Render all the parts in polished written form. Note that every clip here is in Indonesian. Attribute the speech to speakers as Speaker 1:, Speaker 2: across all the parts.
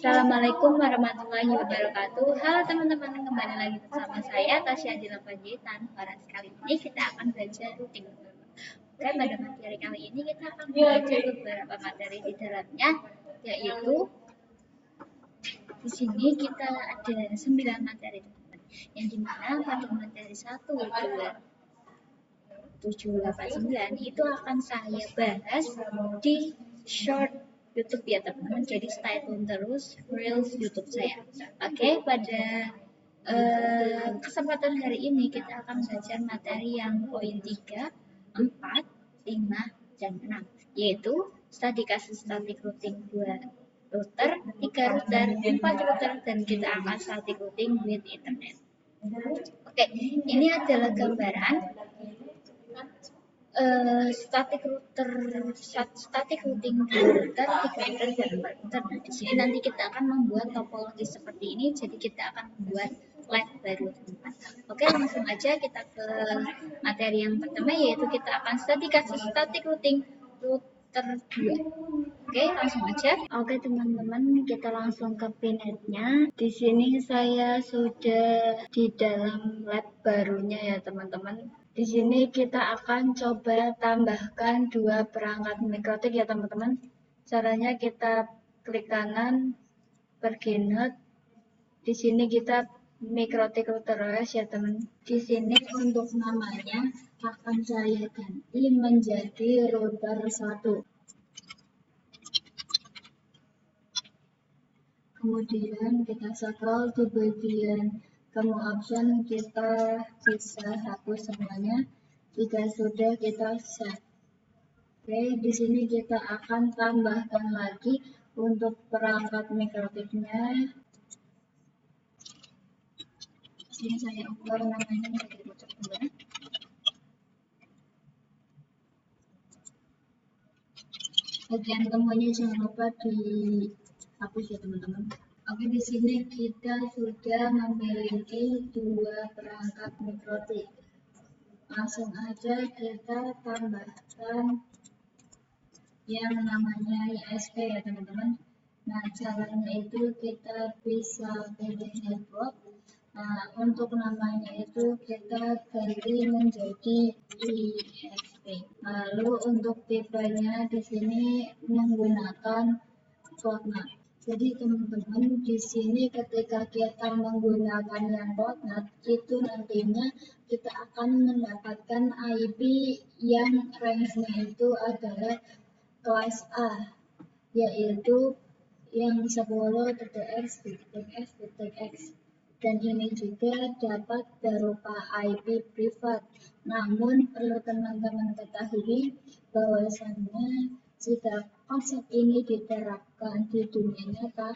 Speaker 1: Assalamualaikum warahmatullahi wabarakatuh. Halo teman-teman, kembali lagi bersama saya Tasya Adila Panjaitan. Pada kali ini kita akan belajar routing. Oke, pada materi kali ini kita akan belajar beberapa materi di dalamnya, yaitu di sini kita ada 9 materi teman-teman. Yang dimana pada materi 1, 2, 789 itu akan saya bahas di short YouTube ya teman-teman, jadi stay tune terus reels YouTube saya. Oke, pada kesempatan hari ini kita akan belajar materi yang poin 3, 4, 5, dan 6, yaitu studi kasus static routing 2 router, 3 router, 4 router, dan kita akan static routing with internet. Oke, ini adalah gambaran static routing 2 router, 3 router, dan 4 router. Nah, di sini nanti kita akan membuat topologi seperti ini, jadi kita akan membuat lab baru teman-teman. Oke, langsung aja kita ke materi yang pertama, yaitu kita akan studi kasus static routing router 2. Oke, langsung aja. Oke teman-teman, kita langsung ke pinetnya. Di sini saya sudah di dalam lab barunya ya teman-teman. Di sini kita akan coba tambahkan 2 perangkat mikrotik ya teman-teman. Caranya kita klik kanan, pergi node. Di sini kita mikrotik router OS ya teman. Di sini untuk namanya akan saya ganti menjadi router 1. Kemudian kita scroll di bagian kamu option, kita bisa hapus semuanya. Jika sudah, kita save. Oke, di sini kita akan tambahkan lagi untuk perangkat mikrotiknya. Di sini saya ubah namanya menjadi router 2. Bagian temuannya jangan lupa dihapus ya teman-teman. Oke, di sini kita sudah memiliki 2 perangkat mikrotik. Langsung aja kita tambahkan yang namanya ISP ya teman-teman. Nah, caranya itu kita bisa pilih network. Nah, untuk namanya itu kita ganti menjadi ISP. Lalu untuk tipenya di sini menggunakan botnet. Jadi teman-teman, di sini ketika kita menggunakan yang botnet, itu nantinya kita akan mendapatkan IP yang range-nya itu adalah kelas A, yaitu yang 10 TTX, TTX, TTX. Dan ini juga dapat berupa IP privat. Namun perlu teman-teman ketahui bahwasannya jika konsep ini diterapkan di dunia nyata,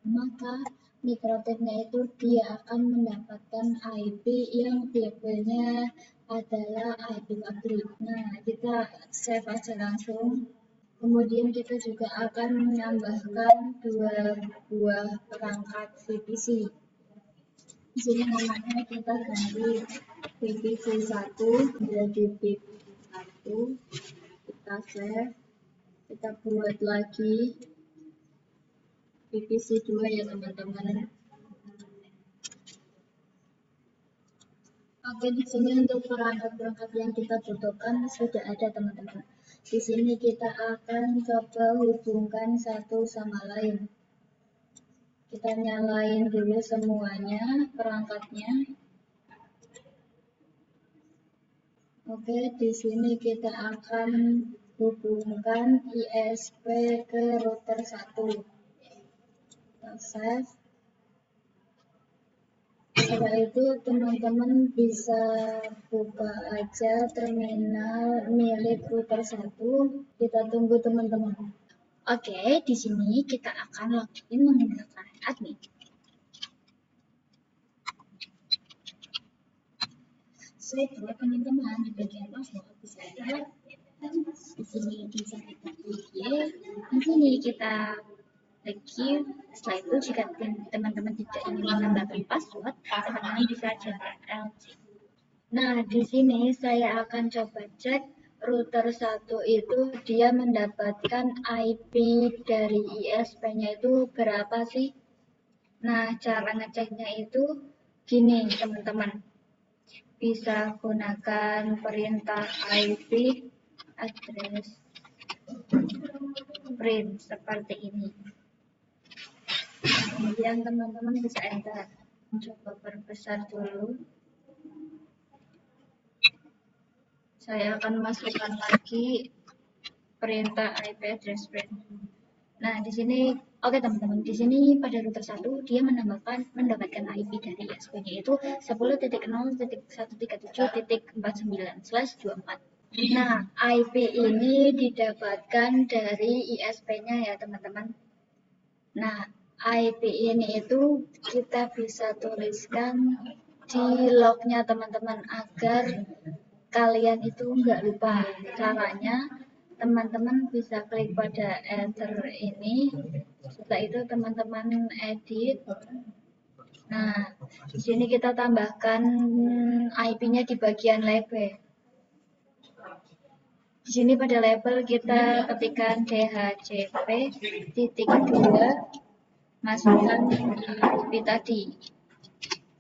Speaker 1: maka mikrotiknya itu dia akan mendapatkan IP yang tipenya adalah IP pabrik. Nah, kita save aja langsung. Kemudian kita juga akan menambahkan 2 buah perangkat VPC. Di sini namanya kita ganti VPC 1 menjadi VPC 1. Kita save. Kita buat lagi VPC 2 ya teman-teman. Oke, di sini untuk perangkat-perangkat yang kita butuhkan sudah ada teman-teman. Di sini kita akan coba hubungkan satu sama lain. Kita nyalain dulu semuanya perangkatnya. Oke, di sini kita akan hubungkan ISP ke router 1. Kita save. Setelah itu teman-teman bisa buka aja terminal milik router 1. Kita tunggu teman-teman. Oke, di sini kita akan login menggunakan admin. Buat teman-teman di bagian password bisa lihat. Di sini bisa kita klik Y. Di sini kita klik. Setelah itu jika teman-teman tidak ingin menambahkan password, teman-teman bisa coba LC. Nah, di sini saya akan coba cek router 1 itu dia mendapatkan IP dari ISP-nya itu berapa sih? Nah, cara ngeceknya itu gini teman-teman. Bisa gunakan perintah IP address print seperti ini. Kemudian teman-teman bisa enter. Coba perbesar dulu. Saya akan masukkan lagi perintah IP address print. Nah, di sini oke teman-teman, di sini pada router 1 dia mendapatkan IP dari ISP-nya itu 10.0.137.49/24. Nah, IP ini didapatkan dari ISP-nya ya teman-teman. Nah, IP ini itu kita bisa tuliskan di lognya teman-teman agar kalian itu nggak lupa. Caranya teman-teman bisa klik pada enter ini, setelah itu teman-teman edit. Nah, di sini kita tambahkan IP-nya di bagian label. Di sini pada label kita ketikkan DHCP.2, masukkan IP tadi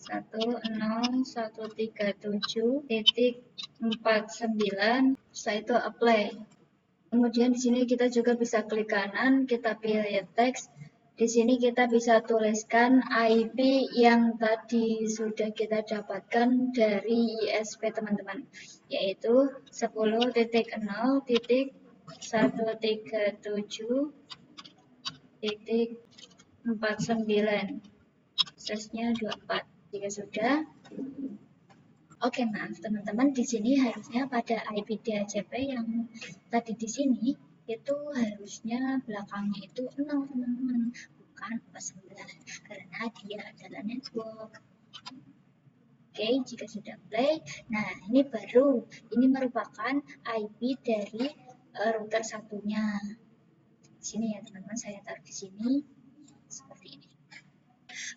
Speaker 1: 10.137.49, setelah itu apply. Kemudian di sini kita juga bisa klik kanan, kita pilih teks. Di sini kita bisa tuliskan IP yang tadi sudah kita dapatkan dari ISP teman-teman, yaitu 10.0.137.49, sesnya 24. Jika sudah, oke, maaf teman-teman, di sini harusnya pada IP DHCP yang tadi di sini itu harusnya belakangnya itu 0 teman-teman, bukan 49, karena dia adalah network. Oke, jika sudah play, nah ini ini merupakan IP dari router satunya. Di sini ya teman-teman, saya taruh di sini seperti ini.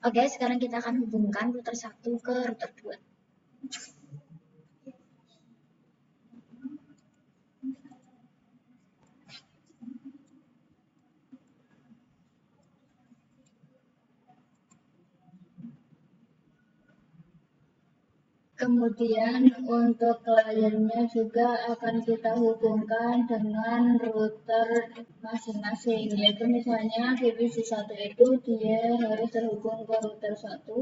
Speaker 1: Oke, sekarang kita akan hubungkan router 1 ke router 2. Kemudian untuk kliennya juga akan kita hubungkan dengan router masing-masing, yaitu misalnya VPC 1 itu dia harus terhubung ke router 1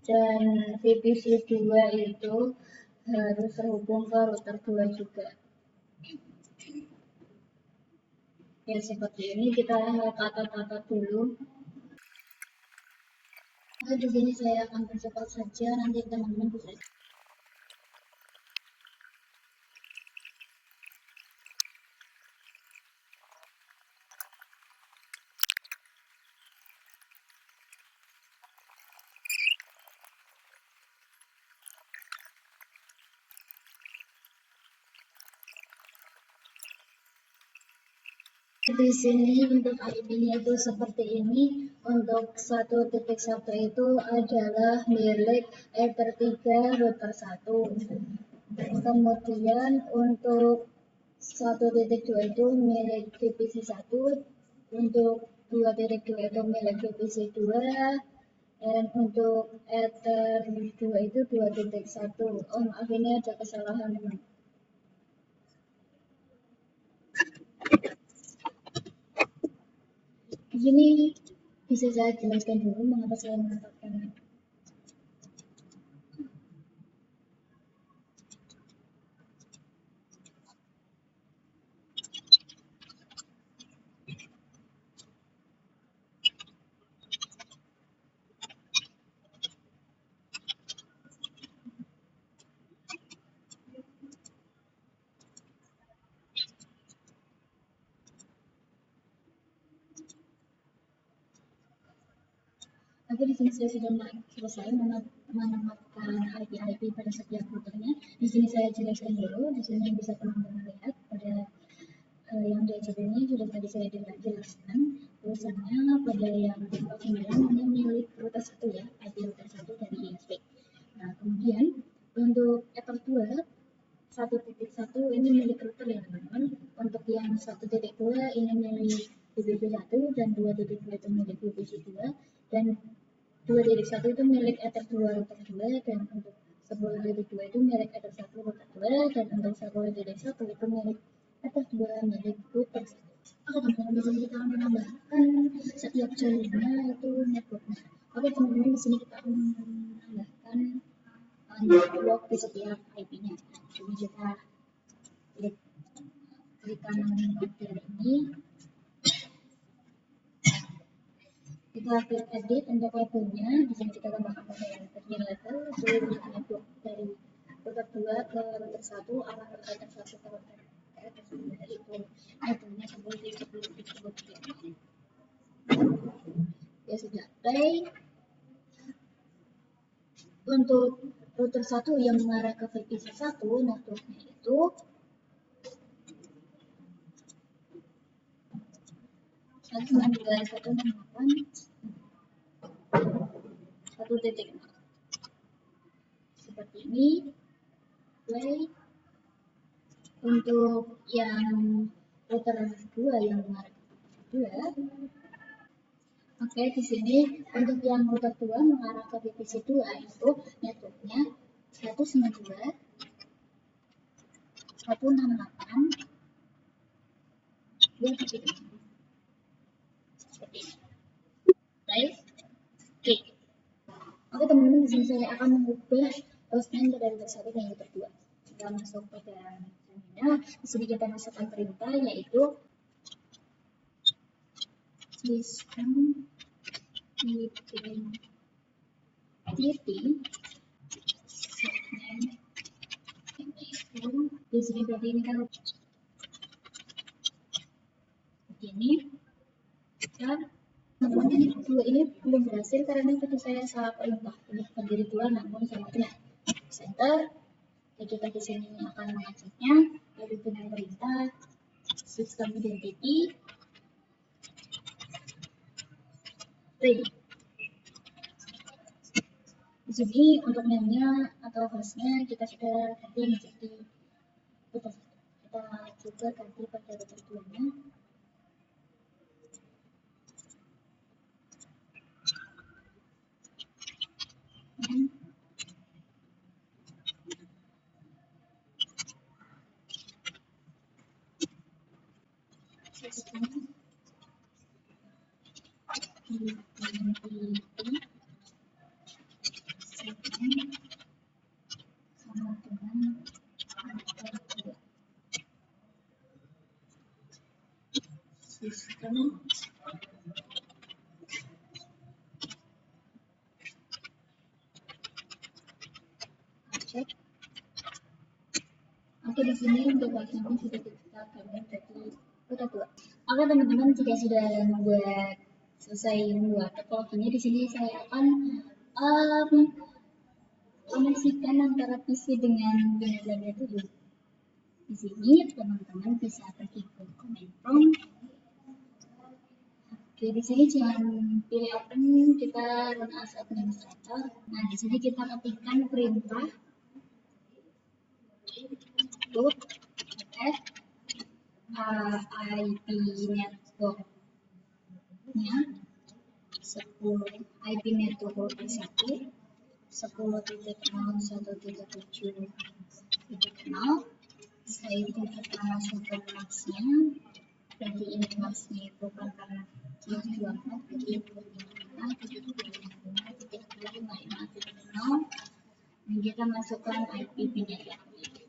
Speaker 1: dan VPC 2 itu harus terhubung ke router 2 juga. Ya seperti ini, kita catat dulu. Nah, di sini saya akan percepat saja, nanti teman-teman bisa. Di sini untuk IP-nya itu seperti ini. Untuk 1.1 itu adalah milik Ether 3 router 1. Kemudian untuk 1.2 itu milik VPC 1. Untuk 2.2 itu milik VPC 2. Dan untuk Ether 2 itu 2.1. Oh maaf, ini ada kesalahan teman. Di sini bisa saya jelaskan dulu mengapa saya mengatakan Tapi di sini saya sudah selesai menempatkan IP pada setiap routernya. Di sini saya jelaskan dulu. Di sini bisa teman-teman lihat pada yang DHCP ini sudah tadi saya jelaskan. Tulisannya pada yang 49 ini milik router 1 ya, IP router 1 dari ISP. Nah kemudian untuk Ether 2 1.1 ini milik router ya teman-teman. Untuk yang 1.2 ini milik VPC1 dan 2.2 itu milik VPC2 dan 2.1 itu milik Ether2 router 2 dan untuk 10.2 itu milik Ether1 router 2 dan untuk 10.1 itu milik Ether2 milik router 1. Oke teman-teman, di sini kita akan menambahkan setiap jalurnya itu networknya. Oke teman-teman, di sini kita akan menambahkan network di setiap IP-nya. Jadi kita klik kanan dari ini, kita klik edit untuk labelnya. Di sini kita tambahkan pada level seluruh network dari router 2 ke router 1 arah router 1 ke router 2 itu labelnya seperti disebut ya sudah. Play. Untuk router 1 yang mengarah ke VPC1 networknya itu seperti ini. Play. Untuk yang router 2 yang mengarah ke VPC2. Oke, di sini untuk yang router 2 mengarah ke VPC2 itu networknya 192 168 233. Seperti ini. Baik. Oke. Oke teman-teman, di sini saya akan mengubah hostname dari router 1 dan router 2. Kita masuk pada terminal. Di sini kita masukkan perintah yaitu system identity di sini berarti ini kan begini. Dua ini belum berhasil karena tadi saya salah perintah untuk menjadi 2 namun sama dengan center. Jadi kita di sini akan mengeceknya yaitu dengan perintah system identity ready. Di sini untuk name-nya atau hostnya kita sudah ganti menjadi kita juga ganti pada router 2-nya. Sistem identity sama dengan sistem cek. Oke, di sini untuk bagian sudah kita ganti jadi router 2. Oke teman-teman, jika sudah membuat selesai membuat topologinya, di sini saya akan koneksikan antara PC dengan Windows dulu. Di sini teman-teman bisa pergi ke command prompt. Oke, di sini jangan pilih open, kita run as administrator. Nah, di sini kita ketikkan perintah root IP network-nya 10 IP network router 1 10.0.1.7.0. Saya itu kita masukkan max-nya. Berarti ini max-nya itu kan karena ini 24, jadi itu 5.5.5.5.0. Dan kita masukkan IP pinnya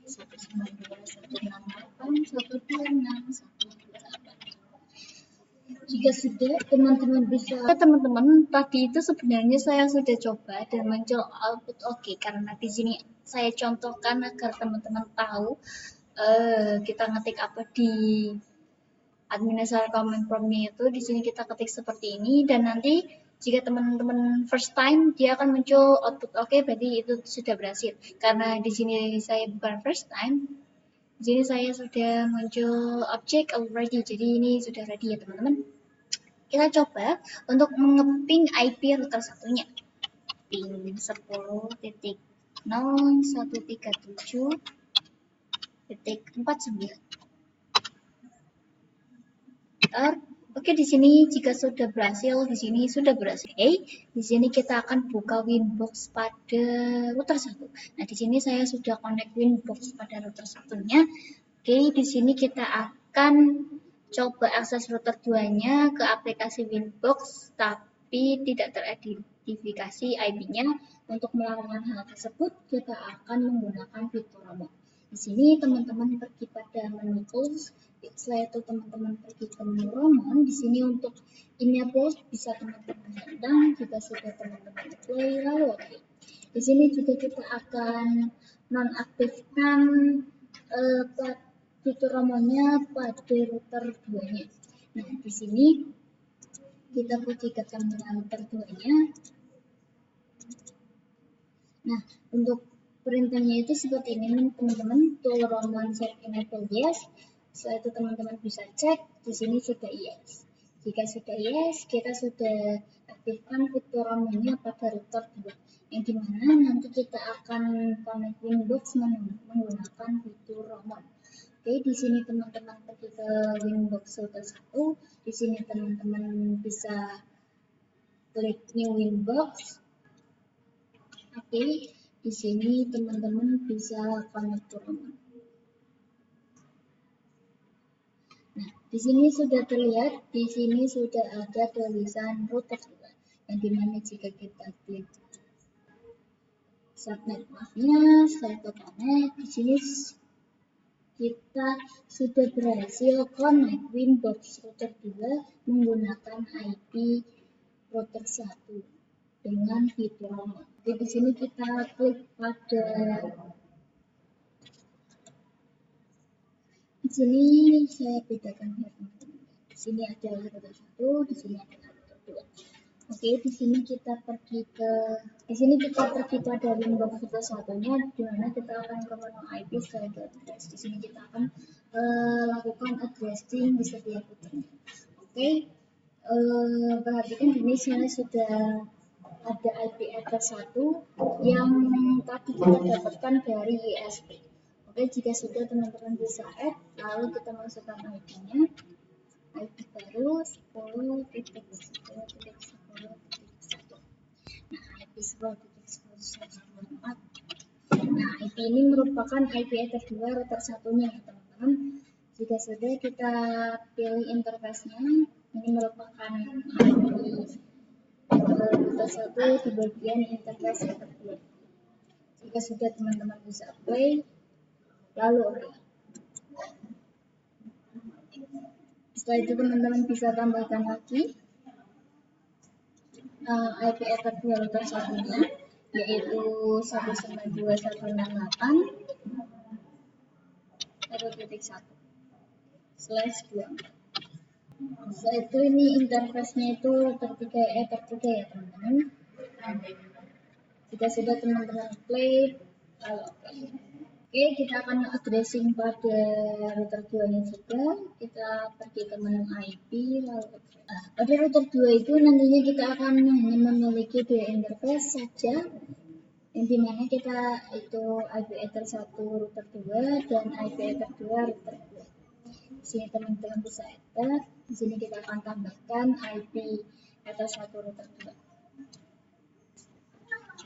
Speaker 1: 192.168.126.128. Jika sudah, teman-teman bisa. Teman-teman, tadi itu sebenarnya saya sudah coba dan muncul output oke. Karena di sini saya contohkan agar teman-teman tahu kita ngetik apa di administrator command prompt-nya itu. Di sini kita ketik seperti ini dan nanti jika teman-teman first time dia akan muncul output oke, berarti itu sudah berhasil. Karena di sini saya bukan first time. Di sini saya sudah muncul object already. Jadi ini sudah ready ya teman-teman. Kita coba untuk mengeping IP router satunya. Ping 10.0.137 0.49. Oke, di sini jika sudah berhasil, di sini sudah berhasil. Di sini kita akan buka Winbox pada router 1. Nah, di sini saya sudah connect Winbox pada router 1-nya. Oke, di sini kita akan coba akses router 2-nya ke aplikasi Winbox, tapi tidak teridentifikasi IP-nya. Untuk melakukan hal tersebut, kita akan menggunakan fitur remote. Di sini teman-teman pergi pada menu tools, setelah itu teman-teman pergi ke menu Roman. Di sini untuk enable bisa teman-teman tendang jika sudah teman-teman play lalu oke. Di sini juga kita akan nonaktifkan fitur Romannya pada router 2-nya. Nah, di sini kita pergi ke terminal router 2-nya. Nah, untuk perintahnya itu seperti ini teman-teman, tool Roman set enable yes. Setelah itu teman-teman bisa cek, di sini sudah yes. Jika sudah yes, kita sudah aktifkan fitur Romannya pada router 2, yang dimana nanti kita akan connect Winbox menggunakan fitur Roman. Oke, di sini teman-teman pergi ke Winbox router 1, di sini teman-teman bisa klik new Winbox. Oke, di sini teman-teman bisa connect to Roman. Nah, di sini sudah terlihat, di sini sudah ada tulisan router 2, yang dimana jika kita klik subnet maafnya, setelah itu connect, di sini kita sudah berhasil connect Winbox router 2 menggunakan IP router 1 dengan fitur Roman. Jadi di sini kita klik pada di sini saya bedakan ya teman-teman. Di sini ada router 1, di sini ada router 2. Oke, di sini kita pergi pada Winbox router 1-nya, di mana kita akan ke menu IP setelah itu address. Di sini kita akan lakukan addressing di setiap routernya. Oke, perhatikan di sini saya sudah ada IP address 1 yang tadi kita dapatkan dari ISP. Oke, jika sudah teman-teman bisa add, lalu kita masukkan IP-nya. IP baru 10.10.10.1. Nah, IP 10.10.1.4. Nah, IP ini merupakan IP address 2 router 1-nya ya teman-teman. Jika sudah kita pilih interface-nya, ini merupakan IP router 1 di bagian interface router 2. Jika sudah teman-teman bisa play, lalu oke. Setelah itu teman-teman bisa tambahkan lagi IP address 2 router 1-nya, yaitu 192.168.1/24. Setelah itu ini interface-nya itu router 3 ya teman-teman. Jika sudah teman-teman play, lalu oke, kita akan addressing pada router 2-nya juga. Kita pergi ke menu IP, lalu pada router 2 itu nantinya kita akan hanya memiliki 2 interface saja, yang dimana kita itu IP address 1 router 2 dan IP address 2 router 2. Di sini teman-teman bisa enter. Di sini kita akan tambahkan IP address 1 router 2.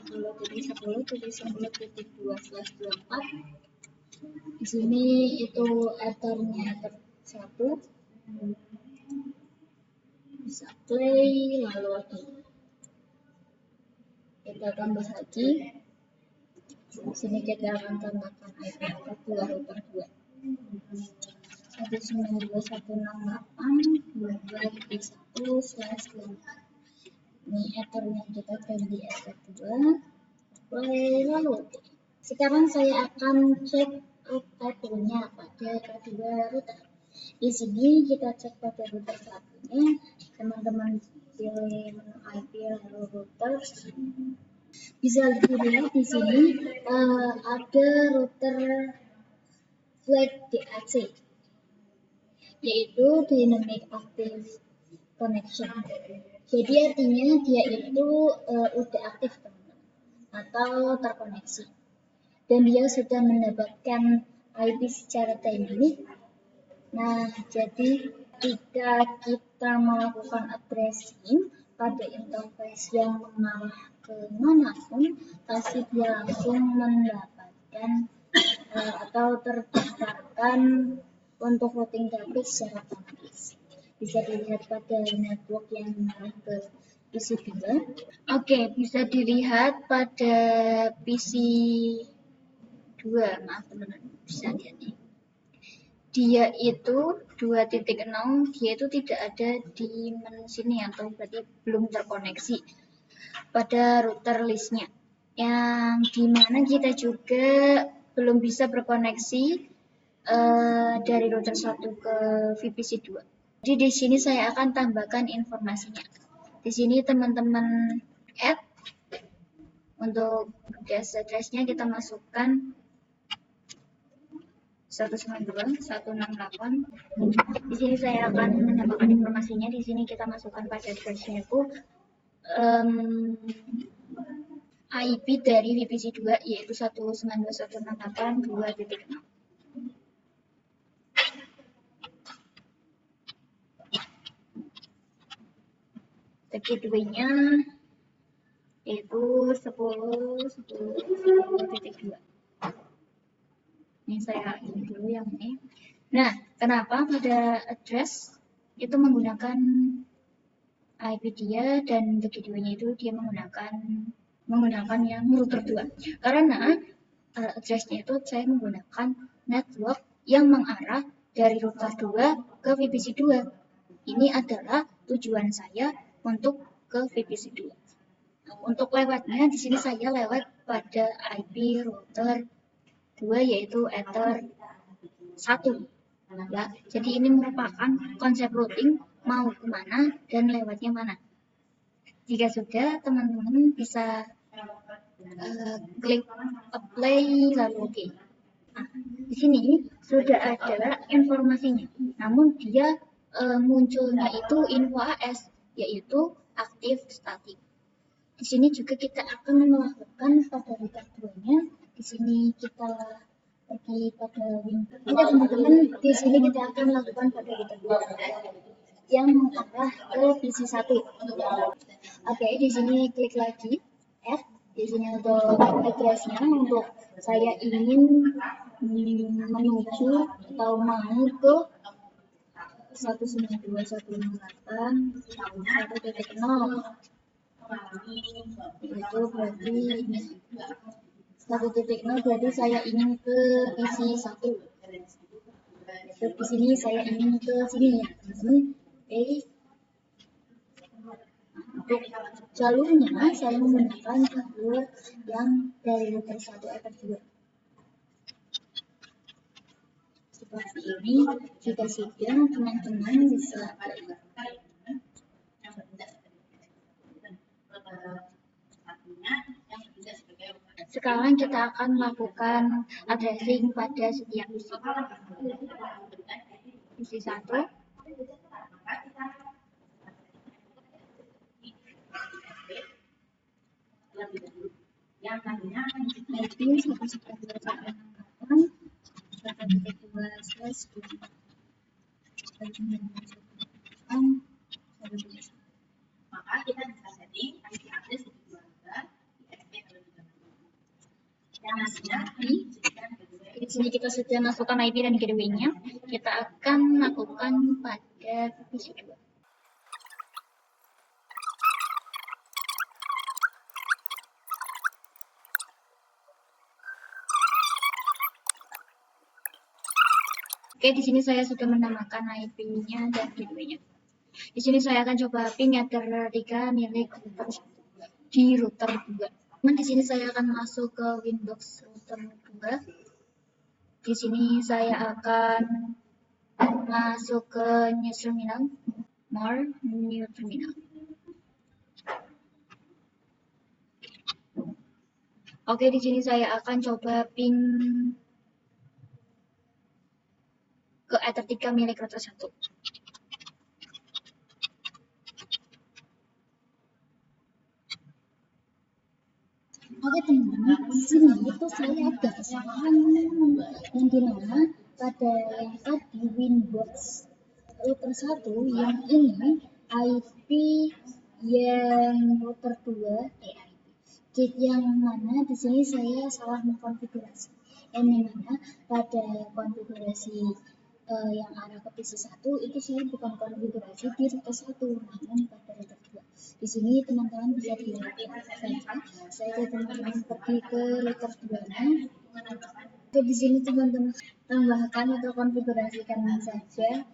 Speaker 1: 10.10.10.2/24. Di sini itu ethernya ether 1. Bisa play, lalu kita tambah lagi. Di sini kita akan tambahkan IP address 2 router 2. 192.168.2.1/24. Ini ethernya kita ganti ether 2. Lalu sekarang saya akan cek IP-nya pada kedua router. Di sini kita cek pada router 1-nya, teman-teman pilih menu IP lalu router. Bisa dilihat di sini ada router flag DAC, yaitu Dynamic Active Connection. Jadi artinya dia itu udah aktif teman-teman, atau terkoneksi, dan dia sudah mendapatkan IP secara dynamic. Nah, jadi jika kita melakukan addressing pada interface yang mengarah ke manapun, pasti dia langsung mendapatkan atau terdaftarkan untuk routing traffic secara otomatis. Bisa dilihat pada network yang mengarah ke PC 2. Oke, bisa dilihat pada PC 2, maaf teman-teman, bisa lihat nih. Dia itu 2.0, dia itu tidak ada di menu sini atau berarti belum terkoneksi pada router listnya, yang dimana kita juga belum bisa berkoneksi dari router 1 ke VPC 2. Jadi di sini saya akan tambahkan informasinya. Di sini teman-teman add, untuk gas address-nya kita masukkan 192.168. Di sini saya akan menambahkan informasinya. Di sini kita masukkan pada address-nya itu IP dari VPC 2 yaitu 192.168.2.0. Gateway-nya yaitu 10.10.10.2. Ini saya ini dulu yang ini. Nah, kenapa pada address itu menggunakan IP dia dan gateway-nya itu dia menggunakan yang router 2? Karena address-nya itu saya menggunakan network yang mengarah dari router 2 ke VPC 2. Ini adalah tujuan saya untuk ke VPC 2. Untuk lewatnya di sini saya lewat pada IP router 2 yaitu Ether 1. Ya, jadi ini merupakan konsep routing mau kemana dan lewatnya mana. Jika sudah, teman-teman bisa klik apply lalu oke. Nah, di sini sudah ada informasinya, namun dia munculnya itu info AS, yaitu aktif static. Di sini juga kita akan melakukan pada router 2-nya. Di sini kita pergi pada Windows. Oke teman-teman, di sini kita akan lakukan pada router 2 yang mengarah ke PC 1. Oke, di sini klik lagi add. Di sini untuk address-nya, untuk saya ingin menuju atau mau ke 192.168.1.0. Itu berarti 1.0 berarti saya ingin ke PC 1. Di sini saya ingin ke sini ya teman-teman. Untuk jalurnya saya menggunakan jalur yang dari router 1 Ether 2. Seperti ini. Jika sudah, teman-teman bisa sekarang kita akan melakukan addressing pada setiap PC 1. Yang tadinya IP 192.168.2.2. Maka kita bisa setting IP address di keluarga ISP terlebih dahulu. Yang hasilnya di sini kita sudah masukkan IP dan gateway-nya. Kita akan lakukan pada PC 2. Oke, di sini saya sudah menambahkan IP-nya dan gateway-nya. Di sini saya akan coba ping Ether 3 milik router di router 2. Di sini saya akan masuk ke Windows router 2. Di sini saya akan masuk ke new terminal, more new terminal. Oke, di sini saya akan coba ping ke Ether 3 milik router 1. Oke Oke teman-teman, di sini itu saya ada kesalahan yang dimana pada yang tadi Winbox router 1 yang ini IP yang router 2 yang mana di sini saya salah mengkonfigurasi. Yang dimana pada konfigurasi yang arah ke PC1 itu saya bukan konfigurasi di router 1 namun pada router 2. Di sini teman-teman bisa dilihat saja. Saya teman-teman pergi ke router 2-nya. Oke, di sini teman-teman tambahkan atau konfigurasikan saja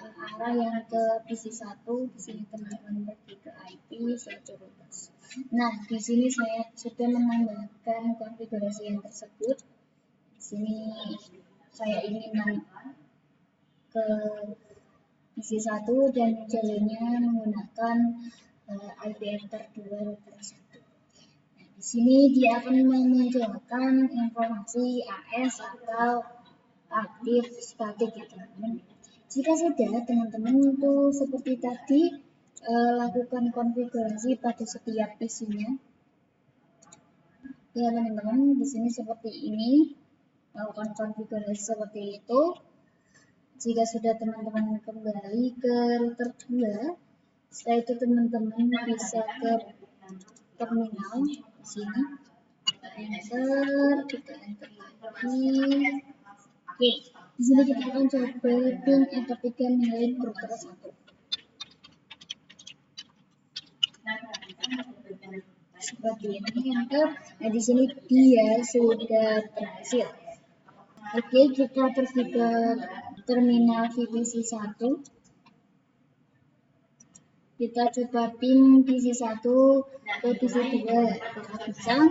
Speaker 1: arah yang ke PC1. Di sini teman-teman pergi ke IP securitas. Nah, di sini saya sudah menambahkan konfigurasi yang tersebut. Di sini saya ingin ke PC1 dan jalurnya menggunakan IP enter 2 router 1. Nah, di sini dia akan memunculkan informasi AS atau aktif statik ya teman-teman. Jika sudah teman-teman itu seperti tadi lakukan konfigurasi pada setiap PC-nya. Ya teman-teman, di sini seperti ini lakukan konfigurasi seperti itu. Jika sudah teman-teman kembali ke router 2, setelah itu teman-teman bisa ke terminal di sini. Kita enter lagi. Oke, di sini kita akan coba pin enter 3 nilai router 1. Seperti ini enter. Nah, di sini dia sudah berhasil. Oke, kita pergi ke terminal VPC1. Kita coba pin PC1 ke PC2. Apakah bisa?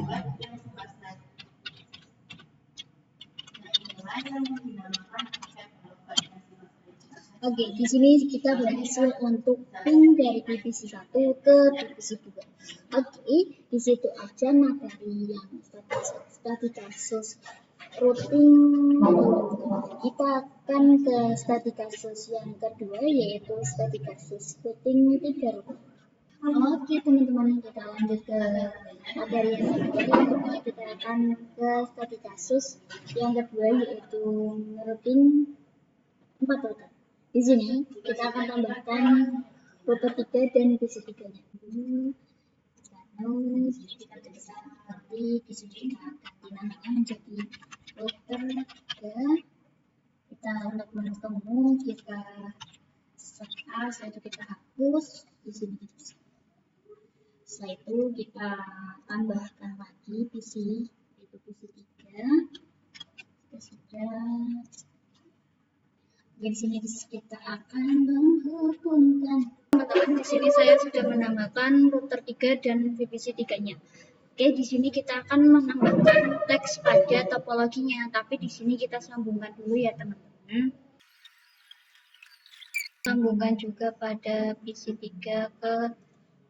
Speaker 1: Oke, di sini kita berhasil untuk pin dari PC1 ke PC2. Oke, di situ aja materi yang static kasus routing. Kita akan ke static kasus yang kedua, yaitu static kasus routing 3 router. Oke teman-teman, kita lanjut ke materi yang kedua. Kita akan ke static kasus yang kedua, yaitu routing 4 router. Di sini kita akan tambahkan router 3 dan PC3-nya. Lalu kita bisa ganti di sini, kita ganti namanya menjadi router 3. Kita untuk menu kita search as, itu kita hapus di sini. Setelah itu kita tambahkan lagi PC, itu PC3. Sudah. Di sini kita akan menghubungkan. Teman-teman, di sini saya sudah menambahkan router 3 dan VPC3-nya. Oke, di sini kita akan menambahkan teks pada topologinya, tapi di sini kita sambungkan dulu ya teman-teman. Sambungkan juga pada PC3 ke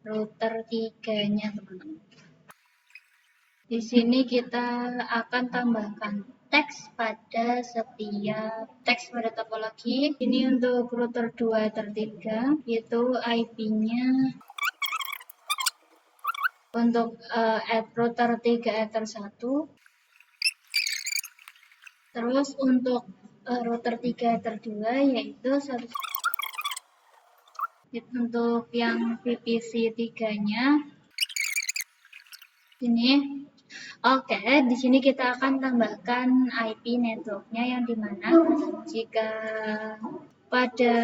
Speaker 1: router 3-nya teman-teman. Di sini kita akan tambahkan teks pada setiap teks pada topologi. Ini untuk router 2 tertiga, yaitu IP-nya untuk router 3 ether 1. Terus untuk router 3 ether 2 yaitu untuk yang VPC 3-nya ini. Oke, di sini kita akan tambahkan IP networknya yang dimana jika pada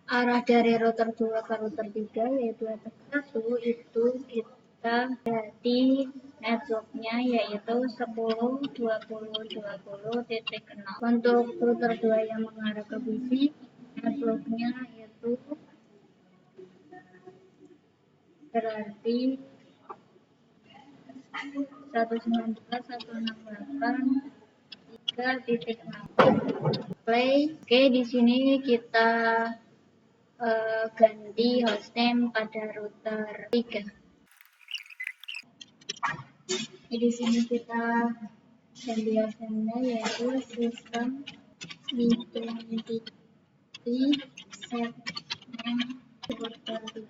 Speaker 1: arah dari router 2 ke router 3 yaitu ether 1 itu kita ganti networknya yaitu 10.20.20.0. Untuk router 2 yang mengarah ke PC networknya yaitu berarti 192.168.3.6 play. Oke, di sini kita ganti hostname pada router 3. Di sini kita ganti hostname yaitu sistem identity setnya router 3.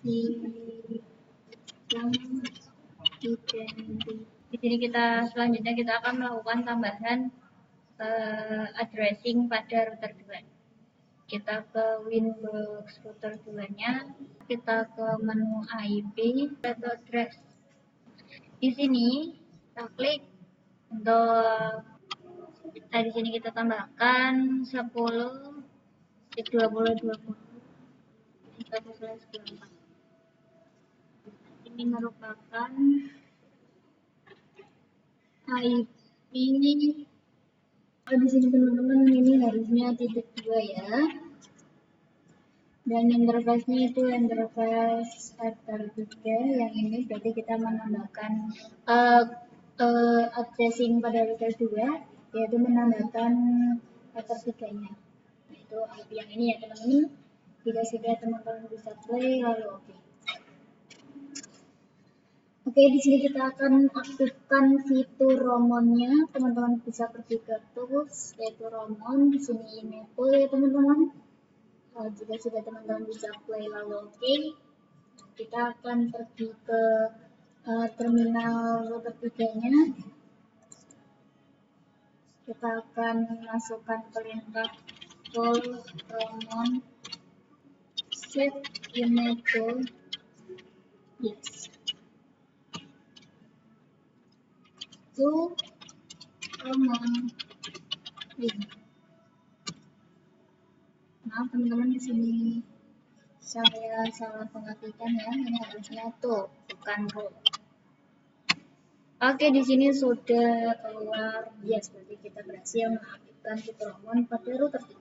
Speaker 1: Sistem identity. Di sini selanjutnya kita akan melakukan tambahan addressing pada router 2. Kita ke Winbox router 2-nya, kita ke menu IP, atau address. Di sini kita klik untuk di sini kita tambahkan 10 2020 1/24. Ini merupakan IP. Di sini teman-teman ini harusnya titik 2 ya. Dan interface-nya itu interface adder 3, yang ini berarti kita menambahkan addressing pada router 2, yaitu menambahkan adder 3-nya. Itu IP yang ini ya teman-teman. Jika sudah teman-teman bisa play lalu oke. Oke, di sini kita akan aktifkan fitur romonnya. Teman-teman bisa pergi ke tools, yaitu romon. Di sini enable ya teman-teman. Jika sudah teman-teman bisa play lalu oke, kita akan pergi ke terminal router 3-nya. Kita akan masukkan perintah call romon set enable yes to romon. Maaf teman-teman, di sini saya salah pengetikkan ya, ini harusnya tuh bukan row. Oke, di sini sudah keluar yes, berarti kita berhasil mengaktifkan fitur romon pada router 3.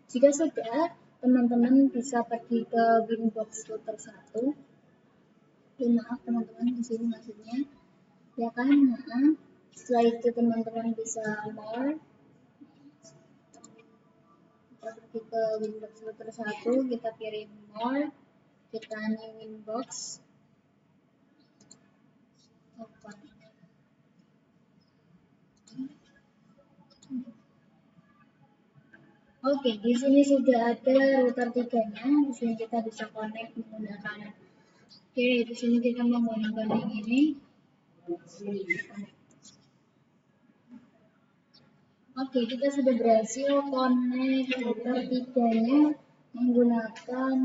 Speaker 1: Jika sudah, teman-teman bisa pergi ke Winbox router 1. Maaf teman-teman, di sini maksudnya ya kan. Setelah itu teman-teman bisa more, kita pergi ke Winbox router 1, kita pilih more, kita new Winbox, open. Oke, di sini sudah ada router 3-nya. Di sini kita bisa connect menggunakan. Oke, di sini kita menggunakan yang ini. Oke, kita sudah berhasil connect router 3-nya menggunakan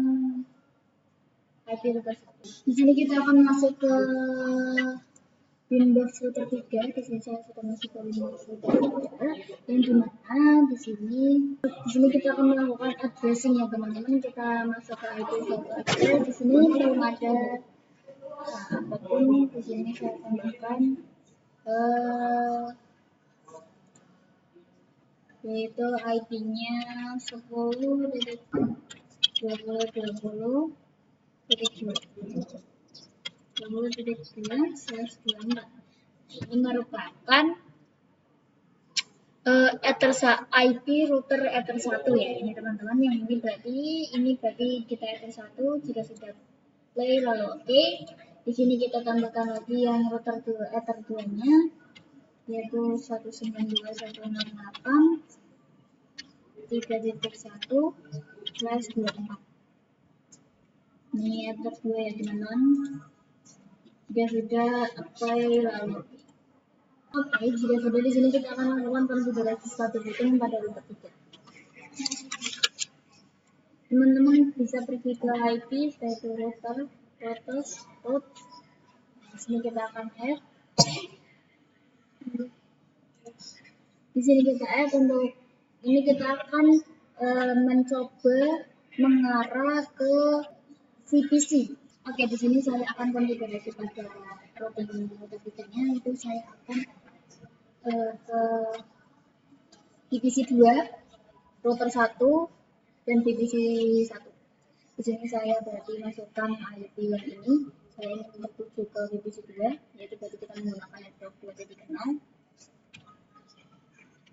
Speaker 1: IP router 1. Di sini kita akan masuk ke Winbox router 3. Di sini saya sudah masuk ke Winbox router 3. Dan di mana di sini kita akan melakukan addressing ya teman-teman. Kita masuk ke IP aja. Di sini belum ada apapun. Di sini saya tambahkan yaitu IP-nya 10.20.2.20.2/24. Ini merupakan IP router Ether 1 ya ini teman-teman. Yang ini berarti kita Ether 1. Jika sudah play lalu oke. Di sini kita tambahkan lagi yang router Ether 2-nya, yaitu 192.168.3.1/24. Ini Ether 2 ya teman-teman. Jika sudah apply lalu oke, jika sudah di sini kita akan melakukan konfigurasi status routing pada router 3. Teman-teman bisa pergi ke IP, yaitu router, root. Di sini kita add. Di sini kita add untuk ini kita akan mencoba mengarah ke VPC. Oke, di sini saya akan konfigurasi pada routing router 3-nya, itu saya akan ke VPC 2, router 1, dan VPC 1. Di sini saya berarti masukkan IP yang ini. Saya ingin tertuju ke VPC 2, yaitu berarti kita menggunakan network 2.0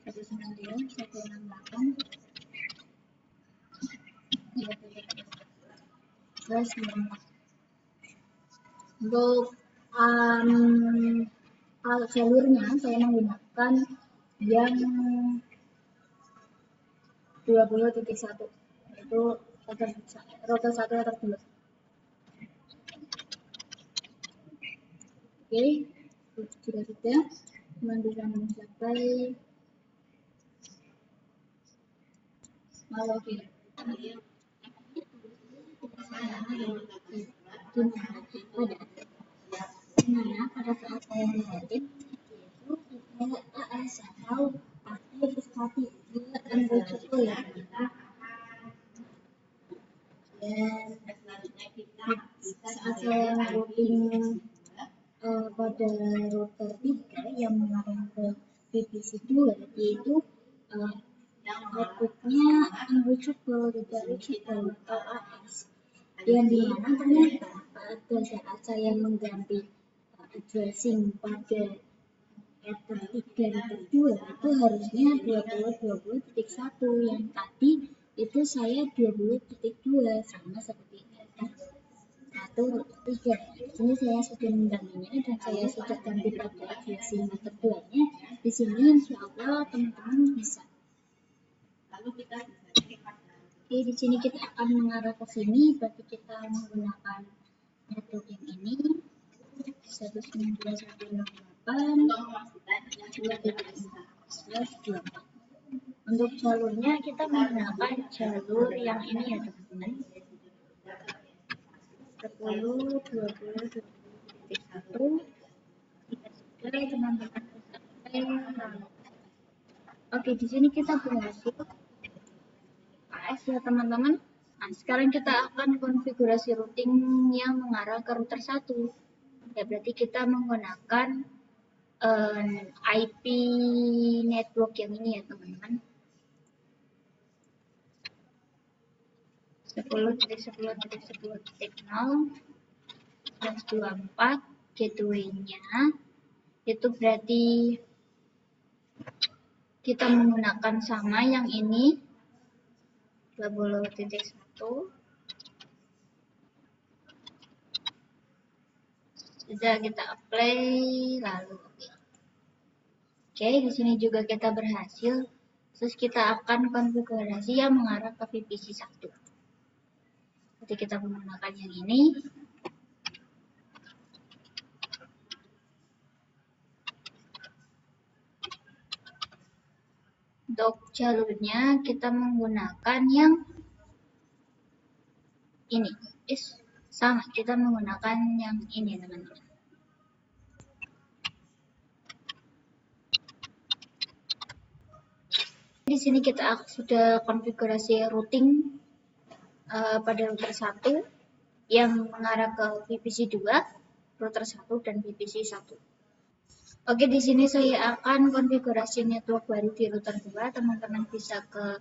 Speaker 1: 192.168. Untuk jalurnya saya menggunakan yang 20.1, yaitu router 1 router 2. Oke, jika sudah, teman bisa mencapai oke. Dimana pada saat saya mengetik itu kita AS atau aktif statis dia unreachable ya. Dan saat saya routing pada router 3 yang mengarah ke VPC 2 yaitu outputnya unreachable, tidak reachable atau AS, yang dimana ternyata pada saat saya mengganti addressing pada ether 3 ether 2 itu harusnya 20.20.1, yang tadi itu saya 20.2 sama seperti ether 1.3. Di sini saya sudah menggantinya dan saya sudah ganti pada addressing ether 2 nya. Di sini insya Allah teman-teman bisa. Oke, di sini kita akan mengarah ke sini, berarti kita menggunakan network yang ini 192.168.2.4. Untuk jalurnya kita menggunakan jalur yang ini ya teman-teman, 10.20.1. Jika teman-teman oke, di sini kita berhasil AS ya teman-teman. Nah, sekarang kita akan konfigurasi routing yang mengarah ke router 1. Ya, berarti kita menggunakan IP network yang ini ya teman-teman. 10.10.10.0/24 gateway-nya itu berarti kita menggunakan sama yang ini 20.1. Sudah kita apply lalu oke, di sini juga kita berhasil. Terus kita akan konfigurasi yang mengarah ke VPC 1. Jadi kita menggunakan yang ini. Untuk jalurnya kita menggunakan yang ini. Sama, kita menggunakan yang ini teman-teman. Di sini kita sudah konfigurasi routing pada router 1 yang mengarah ke VPC 2, router 1 dan VPC 1. Oke, di sini saya akan konfigurasi network baru di router 2. Teman-teman bisa ke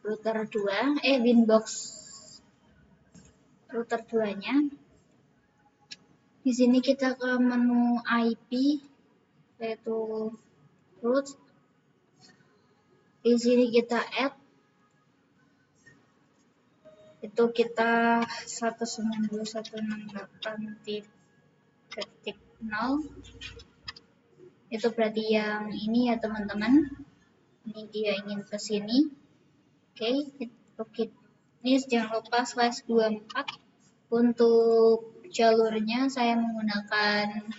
Speaker 1: router 2, Winbox router 2-nya. Di sini kita ke menu IP, yaitu root. Di sini kita add, itu kita 192.168.0. Itu berarti yang ini ya teman-teman. Ini dia ingin ke sini. Oke. Ini jangan lupa /24. Untuk jalurnya saya menggunakan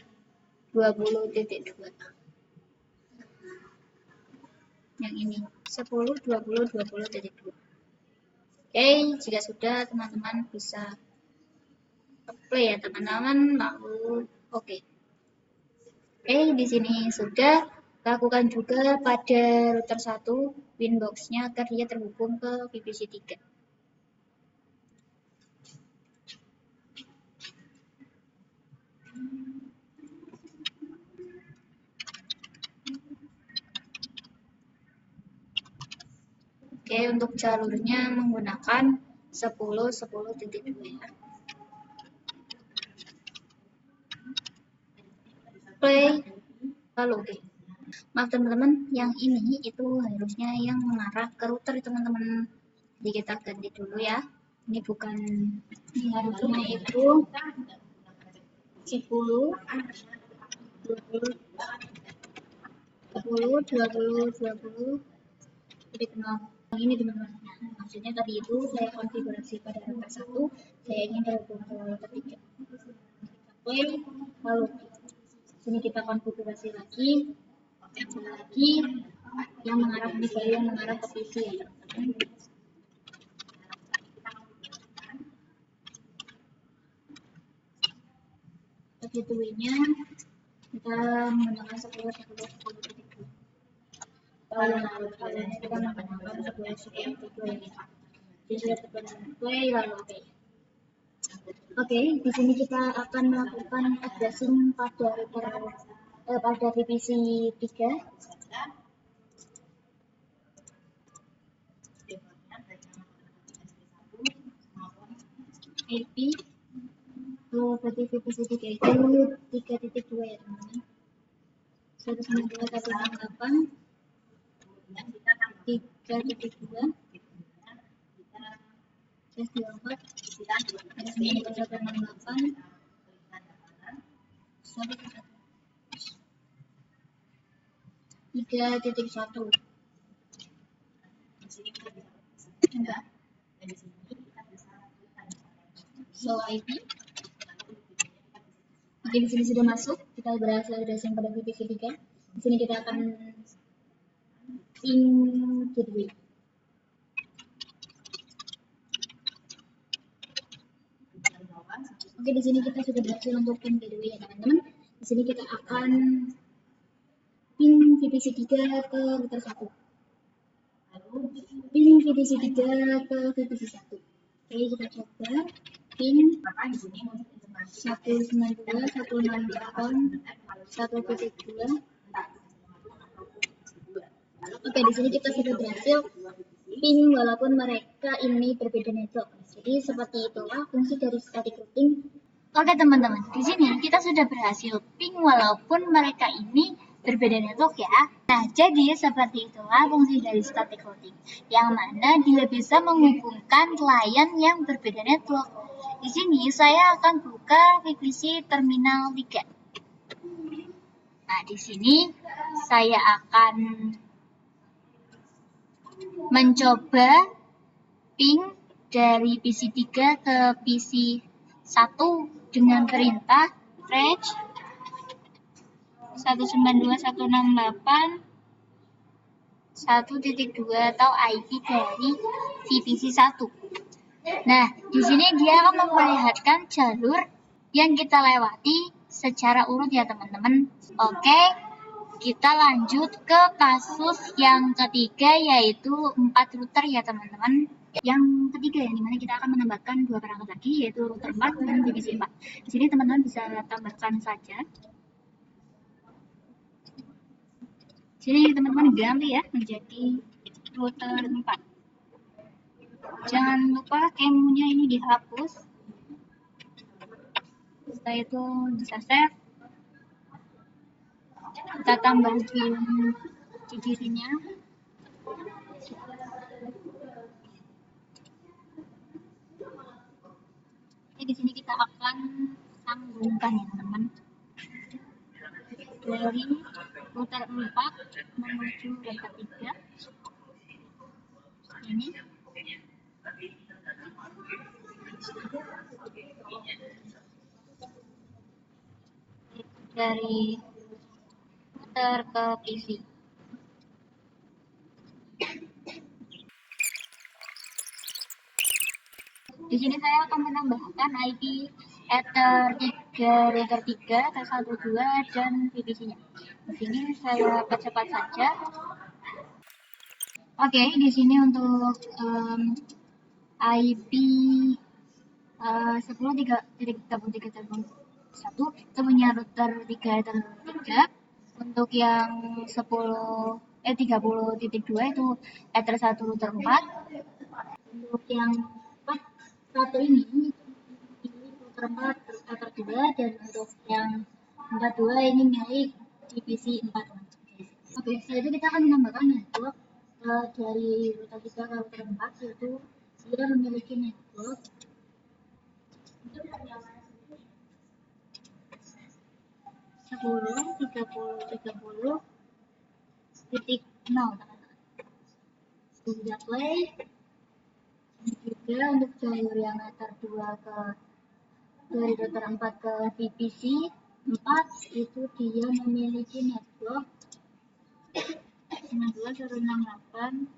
Speaker 1: 20.2. Yang ini 10.20.20.2. Oke, jika sudah teman-teman bisa apply ya teman-teman, lalu oke. Oke, di sini sudah. Lakukan juga pada router 1 Winbox-nya agar dia terhubung ke VPC 3. Oke, untuk jalurnya menggunakan 10.10.2 ya. Play lalu oke. Maaf teman-teman, yang ini itu harusnya yang mengarah ke router teman-teman. Jadi kita ganti dulu ya. Ini bukan, ini harusnya itu 10, 20, 20, jadi kenal ini teman-teman. Maksudnya tadi itu saya konfigurasi pada router 1, saya ingin terhubung ke router 3. Play lalu Sini kita konfigurasi lagi yang mengarah ke PC ya teman-teman. Gateway-nya kita menggunakan 10.10.10.10. Kalau kita menggunakan 10.10.10.10 ya. Jadi sudah terkonfigurasi lalu oke. Oke, di sini kita akan melakukan addressing pada VPC 3. IP berarti VPC 3 itu 3.2 ya teman-teman. 192.168 3.2 24 168 3.1. So IP. Oke, di sini sudah masuk. Kita berhasil addressing pada VPC 3. Di sini kita akan ping gateway. Oke, di sini kita sudah berhasil untuk ping gateway ya teman-teman. Di sini kita akan ping VPC 3 ke router 1. Ping VPC 3 ke VPC 1. Oke, kita coba ping 192.168.1.2. Oke, di sini kita sudah berhasil ping walaupun mereka ini berbeda network. Jadi seperti itulah fungsi dari static routing. Oke teman-teman, di sini kita sudah berhasil ping walaupun mereka ini berbeda network ya. Nah, jadi seperti itulah fungsi dari static routing, yang mana dia bisa menghubungkan klien yang berbeda network. Di sini saya akan buka VPC terminal 3. Nah, di sini saya akan mencoba ping dari PC 3 ke PC 1 dengan perintah fetch 192.168.1.2 atau IP dari VPC 1. Nah, di sini dia akan memperlihatkan jalur yang kita lewati secara urut ya teman-teman. Oke, kita lanjut ke kasus yang ketiga, yaitu 4 router ya teman-teman. Yang ketiga ya, dimana kita akan menambahkan 2 perangkat lagi, yaitu router 4 dan VPC 4. Di sini teman-teman bisa tambahkan saja. Sini teman-teman ganti ya menjadi router 4. Jangan lupa kemunya ini dihapus. Setelah itu bisa save. Kita tambahin ciri-cirinya. Di sini kita akan sambungkan ya teman-teman, dari router 4 menuju router 3. Ini dari router ke PC. Di sini saya akan menambahkan IP Ether 3, router 3, T12 dan VPC-nya. Di sini saya percepat saja. Oke, di sini untuk IP 10.3.1 kita punya router 3 Ether 3. Untuk yang 30.2 itu Ether 1 router 4. Untuk yang 4 ini router 4 Ether 2, dan untuk yang 42 ini milik VPC 4. Oke, setelah itu kita akan menambahkan network dari router 3 ke router 4, yaitu dia memiliki network 10.30.30.0. Sudah play. Juga untuk jalur yang Ether 2 dari router 4 ke VPC 4 itu dia memiliki network 92.168.4.0.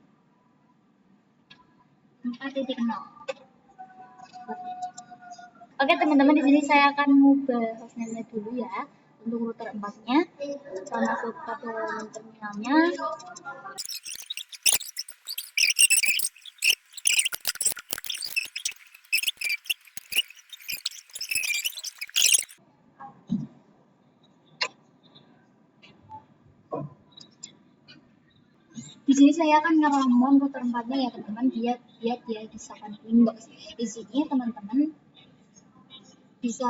Speaker 1: Oke teman-teman, di sini saya akan mengubah hostname dulu ya untuk router 4-nya. Kita masuk ke terminalnya. Di sini saya akan ngeromong router 4-nya ya teman-teman, dia disahkan inbox. Di sini teman-teman bisa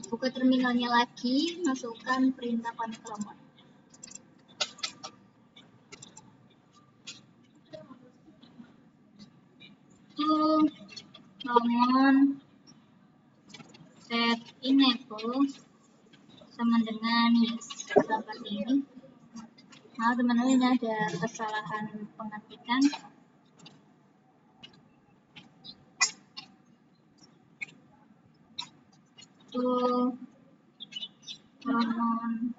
Speaker 1: buka terminalnya lagi, masukkan perintah confirm. Common set enable sama dengan yes, seperti ini. Nah teman-teman, ini ada kesalahan pengetikan. Common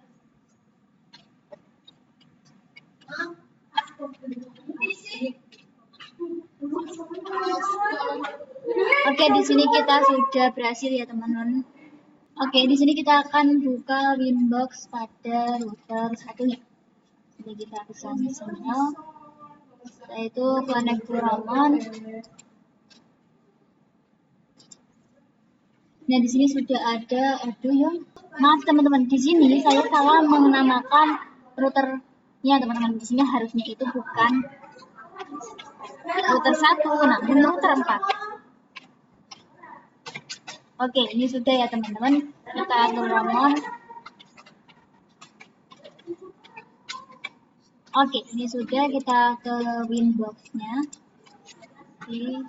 Speaker 1: Oke, di sini kita sudah berhasil ya teman-teman. Oke, di sini kita akan buka Winbox pada router satunya. Jadi kita bisa sinyal, yaitu connect to Ramon. Nah, di sini sudah ada, aduh ya. Maaf teman-teman, di sini saya salah menamakan routernya teman-teman. Di sini harusnya itu bukan router 1, namun router 4. Oke, ini sudah ya teman-teman. Kita atur Ramon. Oke, ini sudah, kita ke Winbox-nya. Oke.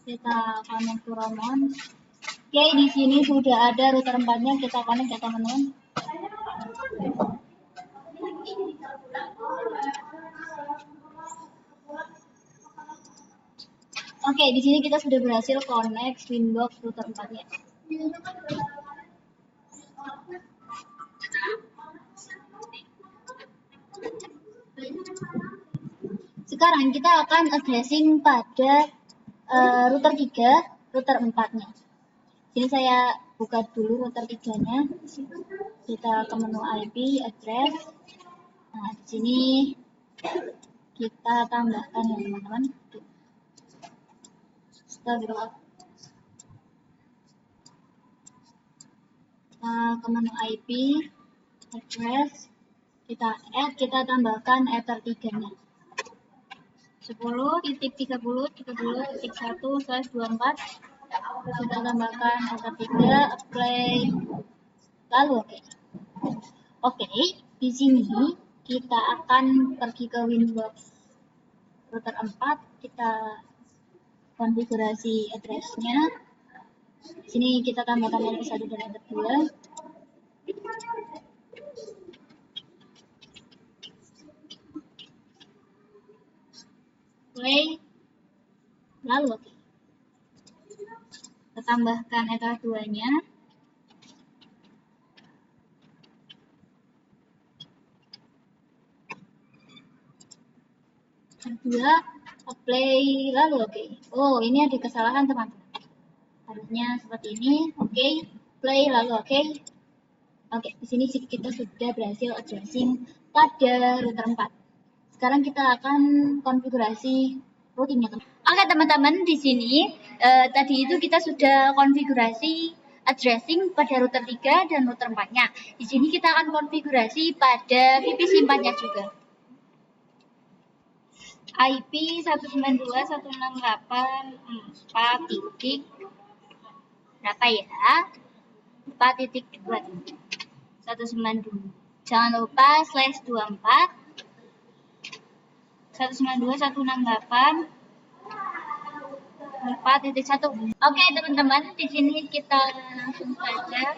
Speaker 1: Kita connect to Ramon. Oke, di sini sudah ada router 4-nya, kita connect ya teman-teman. Oke, di sini kita sudah berhasil connect Winbox router 4-nya. Sekarang kita akan addressing pada router 3, router 4-nya. Jadi saya buka dulu router 3-nya. Kita ke menu IP address. Nah, di sini kita tambahkan ya teman-teman. Kita ke menu IP address. Kita add, kita tambahkan ether 3-nya. 10.30.30.1/24. Kita tambahkan ether 3, apply, lalu oke. Di sini kita akan pergi ke Winbox router 4, kita konfigurasi address-nya. Di sini kita tambahkan ether 1 dan ether 2. Play, lalu kita tambahkan ether 2-nya. Kedua, apply, lalu oh ini ada kesalahan teman-teman, harusnya seperti ini. Oke, play, lalu oke, di sini kita sudah berhasil addressing pada router 4. Sekarang kita akan konfigurasi routingnya. Oke teman-teman, di sini tadi itu kita sudah konfigurasi addressing pada router 3 dan router 4-nya. Di sini kita akan konfigurasi pada VPC 4-nya juga. IP 192.168.4 titik berapa ya? 4.2 192. Jangan lupa /24 192.168.4.1. Oke teman-teman, di sini kita langsung saja.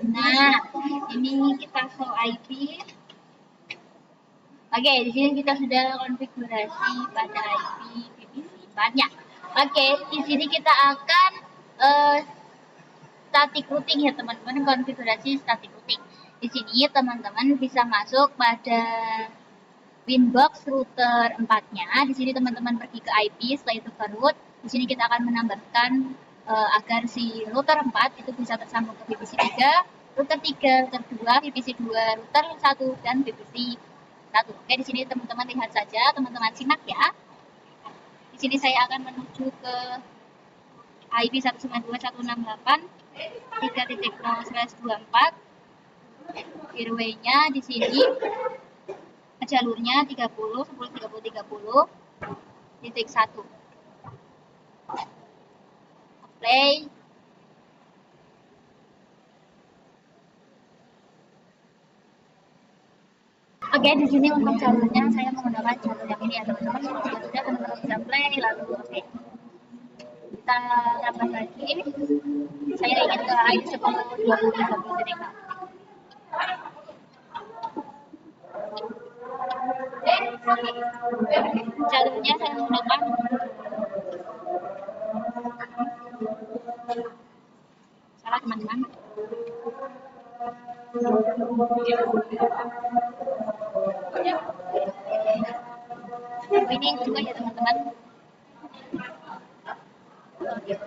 Speaker 1: Nah, ini kita show IP. Oke, di sini kita sudah konfigurasi pada IP VPC 4-nya. Oke, di sini kita akan static routing ya teman-teman, konfigurasi static routing. Di sini teman-teman bisa masuk pada Winbox router 4-nya. Di sini teman-teman pergi ke IP, setelah itu ke root. Di sini kita akan menambahkan agar si router 4 itu bisa tersambung ke VPC 3, router 3, router 2, VPC 2, router 1 dan VPC 1. Oke, di sini teman-teman lihat saja, teman-teman simak ya. Di sini saya akan menuju ke IP 192.168.3.0/24. Gateway-nya di sini jalurnya 30 10 30 30.1. Play. Oke, di sini untuk jalurnya saya menggunakan jalur yang ini ya teman-teman. Jalurnya teman-teman bisa play lalu oke. Kita tambah lagi. Saya ingin ke IP 10 20 30 titik. Jalurnya saya menggunakan salah teman-teman. Ini juga ya teman-teman. Oke,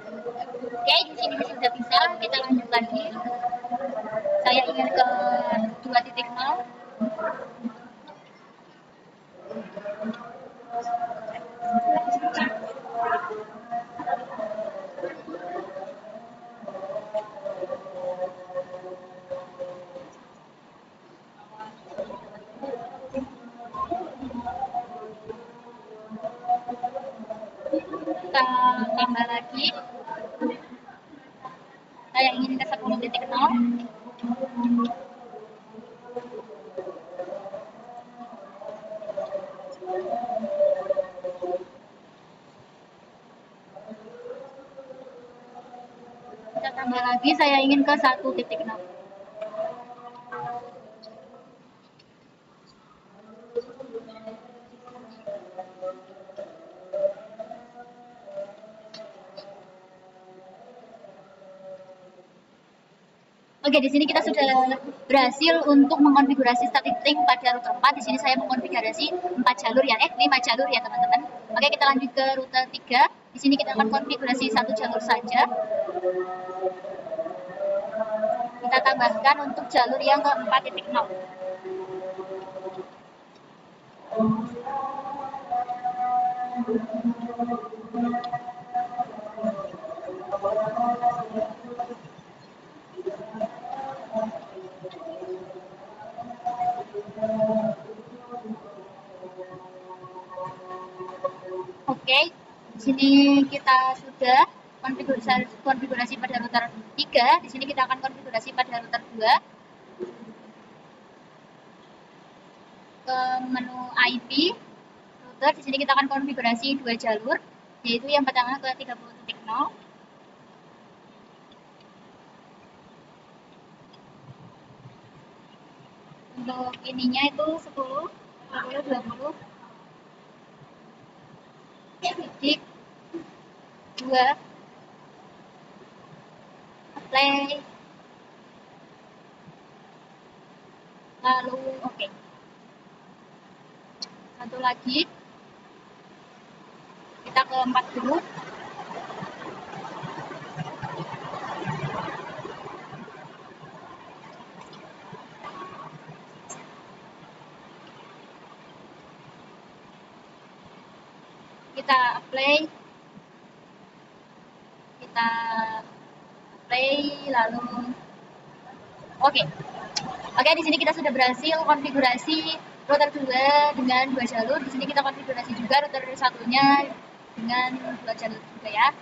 Speaker 1: di sini sudah bisa. Kita lanjut lagi. Saya ingin ke 2.0. Kita tambah lagi. Saya ingin ke 10.0. Kita tambah lagi, saya ingin ke 1.0. Oke, di sini kita sudah berhasil untuk mengkonfigurasi static routing pada router 4. Di sini saya mengkonfigurasi 4 jalur ya, 5 jalur ya teman-teman. Oke, kita lanjut ke router 3. Di sini kita akan konfigurasi 1 jalur saja. Kita tambahkan untuk jalur yang ke 4.0. Oke, di sini kita sudah konfigurasi pada router 3. Di sini kita akan konfigurasi pada router 2. Ke menu IP router, di sini kita akan konfigurasi 2 jalur, yaitu yang pertama ke 30.0. Untuk ininya itu 10, 20, 20. Titik 2. Play. Lalu oke. Satu lagi. Kita ke 40. Kita apply. Kita play lalu oke. Oke, di sini kita sudah berhasil konfigurasi router 2 dengan 2 jalur. Di sini kita konfigurasi juga router satunya dengan 2 jalur juga ya.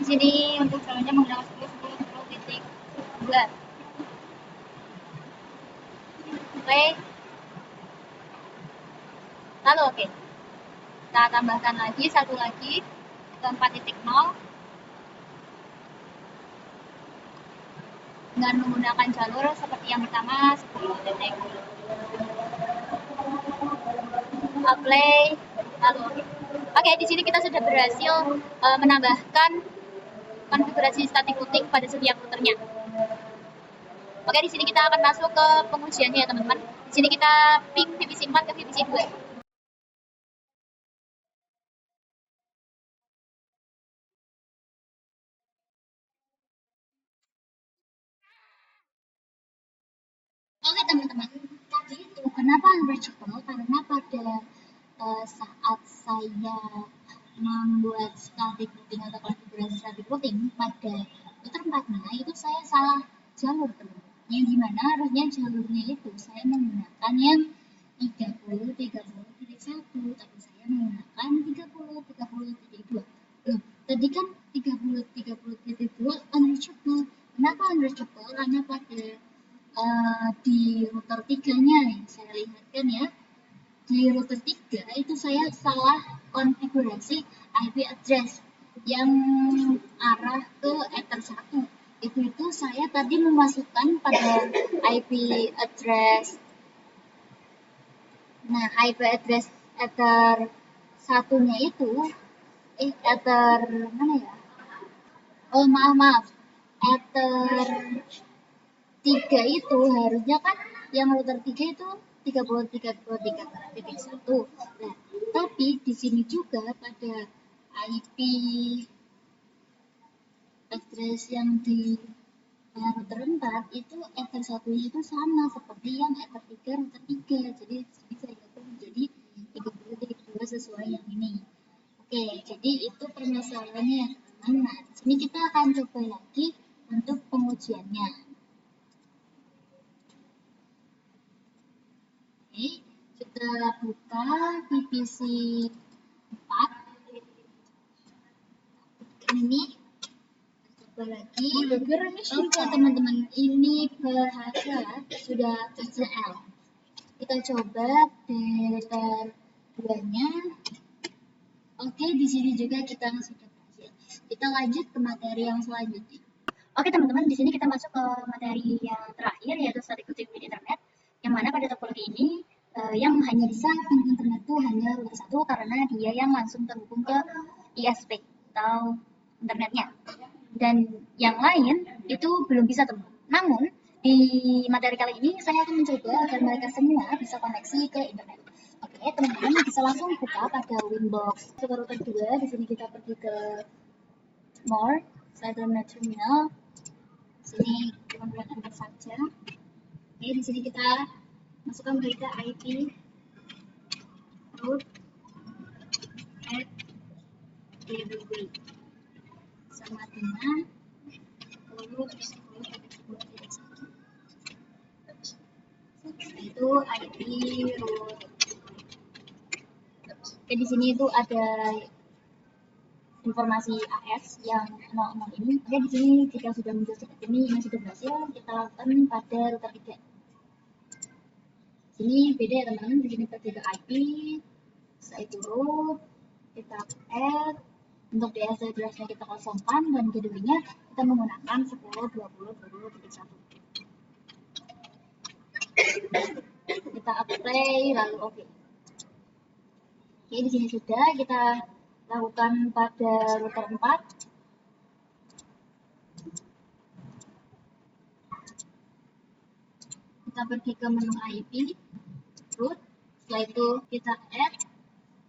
Speaker 1: Di sini untuk jalurnya menggunakan 10.10.10.2. Play. Lalu oke. Kita tambahkan lagi satu lagi ke 4.0 dengan menggunakan jalur seperti yang pertama 10 detik. Apply lalu oke, di sini kita sudah berhasil menambahkan konfigurasi static routing pada setiap routernya. Oke, di sini kita akan masuk ke pengujiannya ya teman-teman. Di sini kita ping VPC 4 ke VPC 2. Oke teman-teman, tadi itu kenapa unreachable? Karena pada saat saya membuat static routing atau konfigurasi static routing pada router 4-nya itu saya salah jalur teman. Yang dimana harusnya jalurnya itu saya menggunakan yang 30.30.1, tapi saya menggunakan 30.30.2. Loh, tadi kan 30.30.2 unreachable. Kenapa unreachable? Karena pada di router 3-nya nih, saya lihatkan ya. Di router 3 itu saya salah konfigurasi IP address yang arah ke Ether 1. Itu saya tadi memasukkan pada IP address. Nah, IP address Ether 1-nya itu Ether mana ya? Oh, maaf. Ether 3 itu harusnya kan yang router 3 itu 30.30.3.1. Nah, tapi di sini juga pada IP address yang di router 4 itu Ether 1-nya itu sama seperti yang Ether 3 router 3. Jadi bisa itu menjadi 30.32 sesuai yang ini. Oke, jadi itu permasalahannya. Nah, di sini kita akan coba lagi untuk pengujiannya. Oke, kita buka VPC 4. Ini coba lagi. Oke teman-teman, ini bahasa sudah TCL. Kita coba data 2-nya. Oke, di sini juga kita sudah berhasil. Kita lanjut ke materi yang selanjutnya. Oke teman-teman, di sini kita masuk ke materi yang terakhir yaitu static routing di internet. Yang mana pada topologi ini yang hanya bisa ping internet itu hanya router 1 karena dia yang langsung terhubung ke ISP atau internetnya. Dan yang lain itu belum bisa teman. Namun di materi kali ini saya akan mencoba agar mereka semua bisa koneksi ke internet. Oke, teman-teman bisa langsung buka pada Winbox. Coba router 2, di sini kita pergi ke More, Satellite Terminal. Sini teman-teman enter saja. Oke, di sini kita masukkan berita IP root at gateway sama dengan 10.10.10.1. Itu IP root. Oke, di sini itu ada informasi AS yang 00 ini. Oke, di sini jika sudah muncul seperti ini sudah berhasil, kita lakukan pada router 3. Sini beda ya teman-teman, di sini pergi ke IP, setelah itu root, kita add, untuk DSL address-nya kita kosongkan, dan gateway-nya kita menggunakan 10.20.20.1. Kita apply, lalu oke. Oke, di sini sudah kita lakukan pada router 4. Kita pergi ke menu IP, root, setelah itu kita add,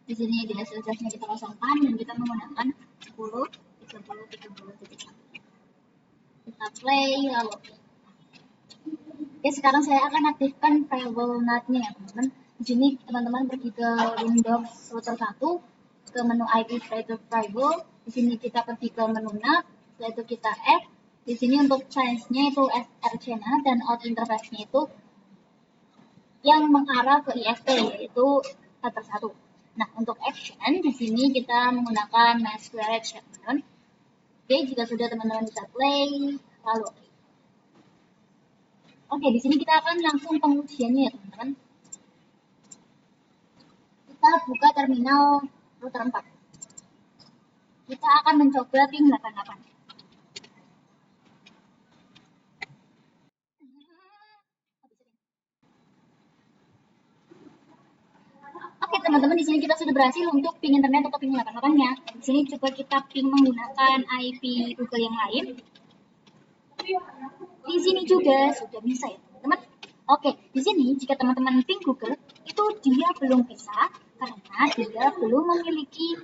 Speaker 1: di sini DSL address-nya kita kosongkan dan kita menggunakan 10.30.30.1. Kita play lalu oke, sekarang saya akan aktifkan firewall NAT-nya ya teman-teman. Di sini teman-teman pergi ke Windows router 1 ke menu IP firewall. Di sini kita pergi ke menu NAT, setelah itu kita add. Di sini untuk change-nya itu SRC-nya dan out interface-nya itu yang mengarah ke ISP yaitu Ether 1. Nah, untuk action di sini kita menggunakan mass query ya teman-teman. Oke, jika sudah teman-teman bisa play lalu oke, di sini kita akan langsung pengujiannya ya teman-teman. Kita buka terminal router 4. Kita akan mencoba ping 88. Oke teman-teman, di sini kita sudah berhasil untuk ping internet atau ping 88-nya. Di sini coba kita ping menggunakan IP Google yang lain. Di sini juga sudah bisa ya teman-teman. Oke, di sini jika teman-teman ping Google itu dia belum bisa karena dia belum memiliki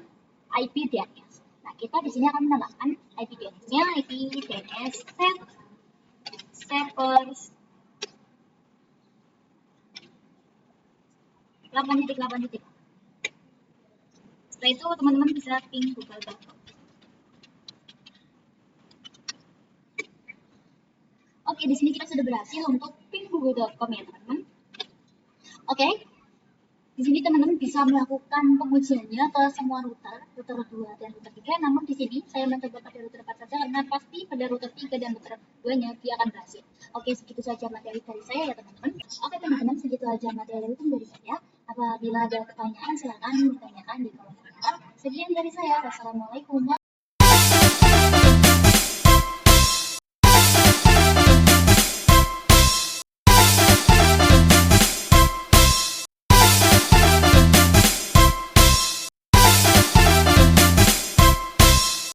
Speaker 1: IP DNS. Nah, kita di sini akan menambahkan IP DNS-nya, IP DNS servers 8.8. Setelah itu teman-teman bisa ping google.com. Oke, di sini kita sudah berhasil untuk ping google.com ya teman-teman. Oke, di sini teman-teman bisa melakukan pengujiannya ke semua router 2 dan router 3. Namun di sini saya mencoba pada router 4 saja karena pasti pada router 3 dan router 2-nya dia akan berhasil. Oke, segitu saja materi dari saya ya teman-teman. Oke teman-teman, segitu aja materi dari saya. Apabila ada pertanyaan silahkan ditanyakan di kolom komentar. Sekian dari saya. Wassalamualaikum.